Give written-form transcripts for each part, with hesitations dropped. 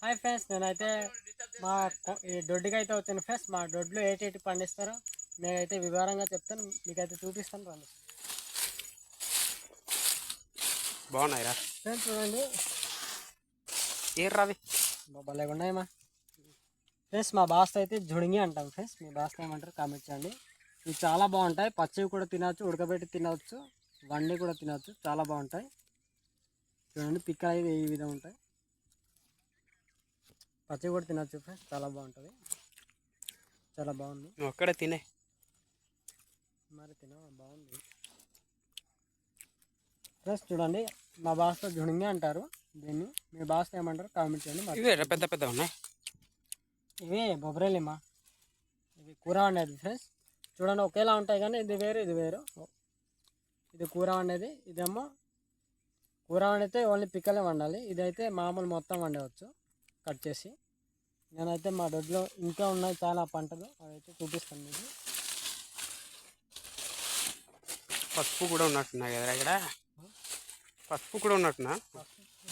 Hi friends, నేనైతే మా ఈ దొడ్డికి అయితే వచ్చాను ఫ్రెండ్స్. మా దొడ్లో ఏటి పండిస్తారో నేనైతే వివరంగా చెప్తాను, మీకైతే చూపిస్తాను రండి బాగున్నాయిరా ఫ్రెండ్స్. చూడండి రవి భలే ఉన్నాయమ్మా ఫ్రెండ్స్. మా బాస్త అయితే జుడింగి అంటాం ఫ్రెండ్స్. మీ బాస్త ఏమంటారు కామెంట్ చేయండి. ఇవి చాలా బాగుంటాయి, పచ్చివి కూడా తినవచ్చు, ఉడకబెట్టి తినవచ్చు, వండి కూడా తినవచ్చు, చాలా బాగుంటాయి. చూడండి పిక్కలు అయితే ఈ విధంగా ఉంటాయి, పచ్చివి కూడా తినవచ్చు ఫ్రెండ్స్, చాలా బాగుంటుంది, చాలా బాగుంది. ఒక్కడే తినే మరి బాగుంది ఫ్రెండ్స్. చూడండి మా భాషలో జుడింగి అంటారు దీన్ని, మీ భాషలో ఏమంటారు కామెంట్ చేయండి. ఇవే పెద్ద పెద్ద ఉన్నాయి, ఇవే బొబ్బరేలిమా, ఇవి కూర వండేది ఫ్రెండ్స్. చూడండి ఒకేలా ఉంటాయి కానీ ఇది వేరు ఇది వేరు. ఇది కూర వండేది, ఇదేమో కూర వండితే ఓన్లీ పిక్కలే వండాలి, ఇదైతే మామూలు మొత్తం వండవచ్చు కట్ చేసి. నేనైతే మా దొడ్లో ఇంకా ఉన్నాయి చాలా పంటలు, అవైతే చూపిస్తాను మీకు. పసుపు కూడా ఉన్నట్టున్నాయి కదా ఇక్కడ, పసుపు కూడా ఉన్నట్టున్నా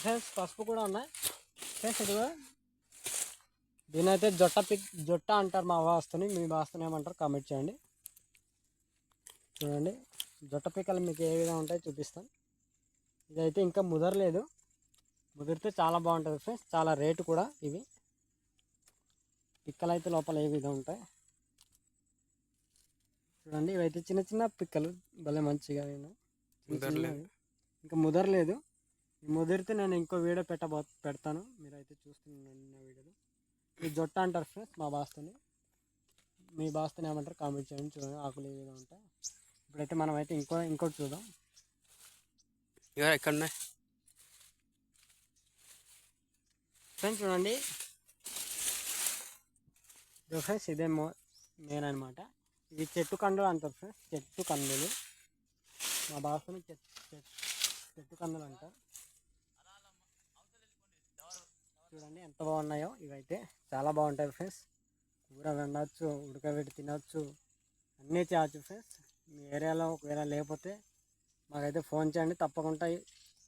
ఫ్రెండ్స్, పసుపు కూడా ఉన్నాయి ఫ్రెండ్స్. ఇదిగో దీనైతే జొట్ట అంటారు మా వాస్తుని, మీ వాస్తుని ఏమంటారు కామెంట్ చేయండి. చూడండి జొట్ట పిక్కలు మీకు ఏ విధంగా ఉంటాయో చూపిస్తాను. ఇదైతే ఇంకా ముదరలేదు, ముదిరితే చాలా బాగుంటుంది ఫ్రెండ్స్, చాలా రేటు కూడా. ఇవి పిక్కలు అయితే లోపల ఏ విధంగా ఉంటాయి చూడండి. ఇవైతే చిన్న చిన్న పిక్కలు, భలే మంచిగా ఇంకా ముదరలేదు. ముదిరితే నేను ఇంకో వీడియో పెడతాను, మీరైతే చూస్తున్నాను వీడియోలో. ఈ జొట్ట అంటారు ఫ్రెండ్స్ మా బాస్తని, మీ బాస్తని ఏమంటారు కామెంట్ చేయండి. చూడండి ఆకులు ఏ విధంగా ఉంటాయి. ఇప్పుడైతే మనం అయితే ఇంకోటి చూద్దాం. ఎక్కడ ఫ్రెండ్స్ చూడండి ఫ్రెండ్స్, ఇదే మెయిన్ అనమాట. ఇది చెట్టు కందులు అంటారు ఫ్రెండ్స్, చెట్టు కందులు మా భాషని చెట్టు కందులు అంటారు. చూడండి ఎంత బాగున్నాయో, ఇవైతే చాలా బాగుంటాయి ఫ్రెండ్స్. కూర వండవచ్చు, ఉడకబెట్టి తినవచ్చు, అన్నీ చేయవచ్చు ఫ్రెండ్స్. మీ ఏరియాలో ఒకవేళ లేకపోతే మాకైతే ఫోన్ చేయండి, తప్పకుండా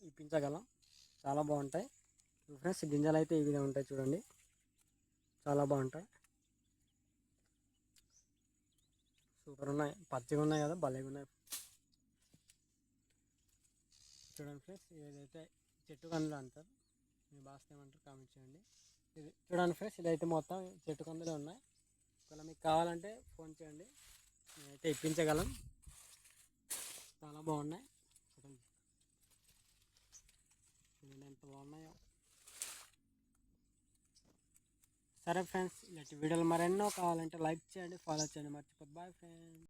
ఇప్పించగలం, చాలా బాగుంటాయి ఫ్రెండ్స్. గింజలు అయితే ఈ విధంగా ఉంటాయి చూడండి, చాలా బాగుంటాయి, సూపర్ ఉన్నాయి, పచ్చిగా ఉన్నాయి కదా, భలేగా ఉన్నాయి. చూడండి ఫ్రెండ్స్, ఏదైతే చెట్టు కందులు అంటారు, మీ భాష ఏమంటారు కామెంట్ చేయండి. ఇది చూడండి ఫ్రెండ్స్, ఇదైతే మొత్తం చెట్టు కందులే ఉన్నాయి. ఒకవేళ మీకు కావాలంటే ఫోన్ చేయండి, నేనైతే ఇప్పించగలం, చాలా బాగున్నాయి. చూడండి ఎంత బాగున్నాయో. సరే ఫ్రెండ్స్, ఇలాంటి వీడియోలు మరెన్నో కావాలంటే లైక్ చేయండి, ఫాలో చేయండి, మర్చిపోద్దు. Bye friends.